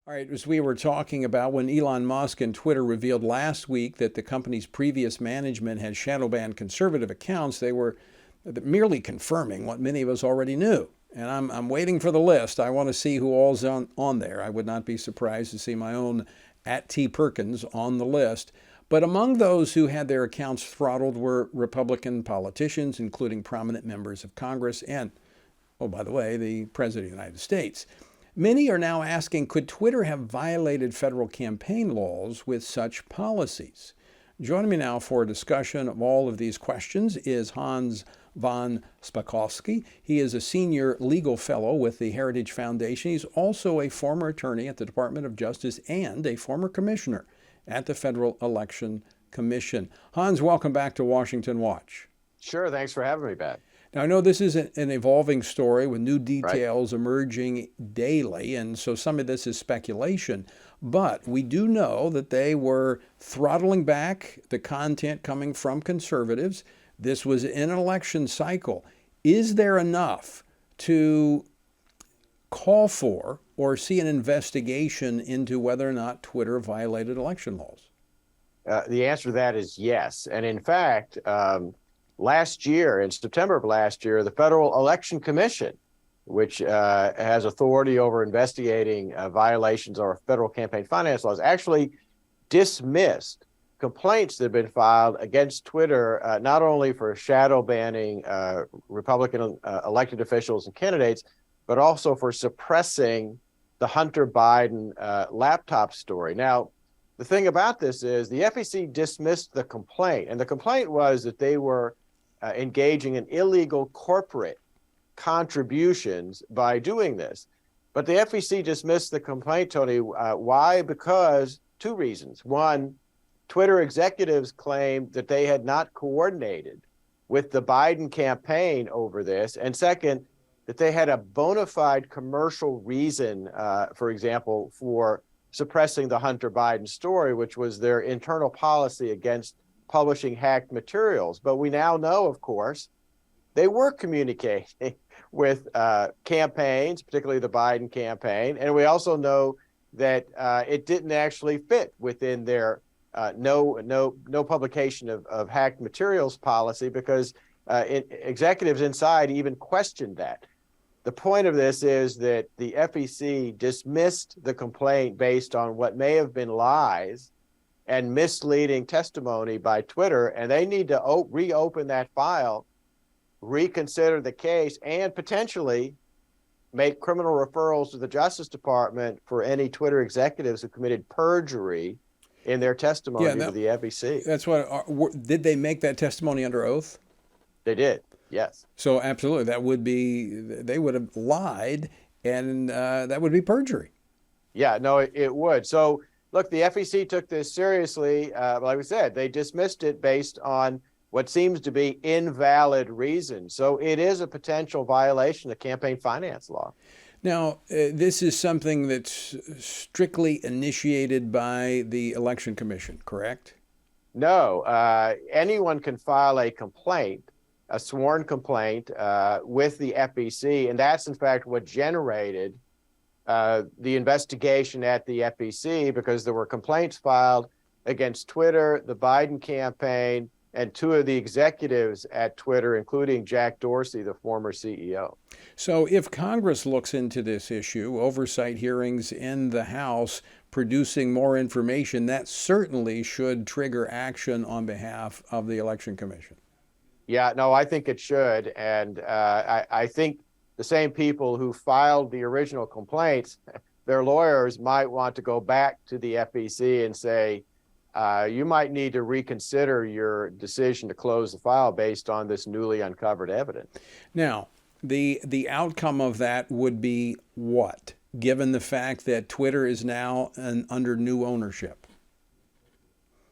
All right, as we were talking about when Elon Musk and Twitter revealed last week that the company's previous management had shadow banned conservative accounts, they were merely confirming what many of us already knew. And I'm waiting for the list. I want to see who all's on there. I would not be surprised to see my own at T. Perkins on the list. But among those who had their accounts throttled were Republican politicians, including prominent members of Congress and, oh, by the way, the President of the United States. Many are now asking, could Twitter have violated federal campaign laws with such policies? Joining me now for a discussion of all of these questions is Hans von Spakovsky. He is a senior legal fellow with the Heritage Foundation. He's also a former attorney at the Department of Justice and a former commissioner at the Federal Election Commission. Hans, welcome back to Washington Watch. Sure, thanks for having me back. Now, I know this is an evolving story with new details emerging daily, and so some of this is speculation. But we do know that they were throttling back the content coming from conservatives. This was in an election cycle. Is there enough to call for or see an investigation into whether or not Twitter violated election laws? The answer to that is yes. And in fact, last year, in September of last year, the Federal Election Commission, which has authority over investigating violations of our federal campaign finance laws, actually dismissed complaints that had been filed against Twitter, not only for shadow banning Republican elected officials and candidates, but also for suppressing the Hunter Biden laptop story. Now, the thing about this is the FEC dismissed the complaint, and the complaint was that they were engaging in illegal corporate contributions by doing this. But the FEC dismissed the complaint, Tony. Why? Because two reasons. One, Twitter executives claimed that they had not coordinated with the Biden campaign over this. And second, that they had a bona fide commercial reason, for example, for suppressing the Hunter Biden story, which was their internal policy against publishing hacked materials. But we now know, of course, they were communicating with campaigns, particularly the Biden campaign. And we also know that it didn't actually fit within their no publication of hacked materials policy, because executives inside even questioned that. The point of this is that the FEC dismissed the complaint based on what may have been lies and misleading testimony by Twitter, and they need to reopen that file, reconsider the case, and potentially make criminal referrals to the Justice Department for any Twitter executives who committed perjury in their testimony to the FEC. That's what. Did they make that testimony under oath? They did, yes. So absolutely, that would be, they would have lied, and that would be perjury. Yeah, no, it would. So look, the FEC took this seriously. Like we said, they dismissed it based on what seems to be invalid reasons. So it is a potential violation of campaign finance law. Now, this is something that's strictly initiated by the Election Commission, correct? No, anyone can file a complaint, a sworn complaint with the FEC, and that's in fact what generated the investigation at the FEC, because there were complaints filed against Twitter, the Biden campaign, and two of the executives at Twitter, including Jack Dorsey, the former CEO. So if Congress looks into this issue, oversight hearings in the House producing more information, that certainly should trigger action on behalf of the Election Commission. Yeah, no, I think it should. And I think the same people who filed the original complaints, their lawyers might want to go back to the FEC and say, you might need to reconsider your decision to close the file based on this newly uncovered evidence. Now, the outcome of that would be what, given the fact that Twitter is now under new ownership?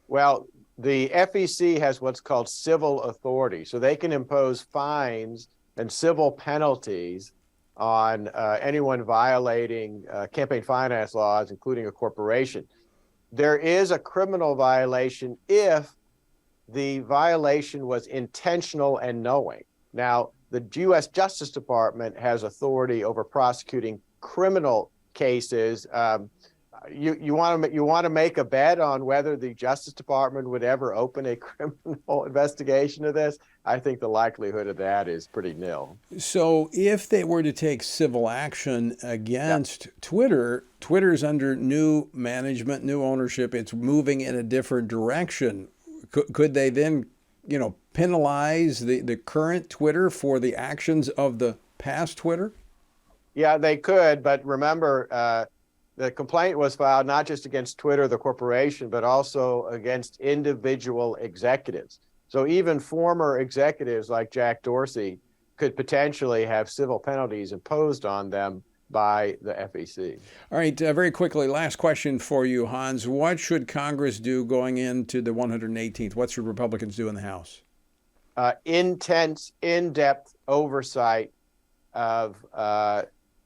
Well, the FEC has what's called civil authority, so they can impose fines and civil penalties on anyone violating campaign finance laws, including a corporation. There is a criminal violation if the violation was intentional and knowing. Now, the U.S. Justice Department has authority over prosecuting criminal cases You want to make a bet on whether the Justice Department would ever open a criminal investigation of this? I think the likelihood of that is pretty nil. So if they were to take civil action against Twitter, Twitter's under new management, new ownership. It's moving in a different direction. Could they then, penalize the current Twitter for the actions of the past Twitter? Yeah, they could. But remember, the complaint was filed not just against Twitter, the corporation, but also against individual executives. So even former executives like Jack Dorsey could potentially have civil penalties imposed on them by the FEC. All right, very quickly, last question for you, Hans. What should Congress do going into the 118th? What should Republicans do in the House? Intense, in-depth oversight of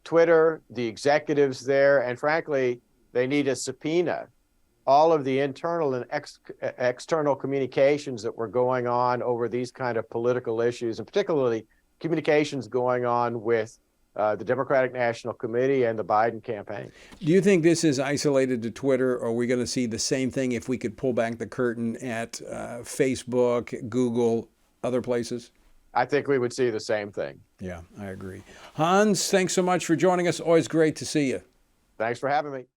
Twitter, the executives there, and frankly, they need a subpoena. All of the internal and external communications that were going on over these kind of political issues, and particularly communications going on with the Democratic National Committee and the Biden campaign. Do you think this is isolated to Twitter, or are we going to see the same thing if we could pull back the curtain at Facebook, Google, other places? I think we would see the same thing. Yeah, I agree. Hans, thanks so much for joining us. Always great to see you. Thanks for having me.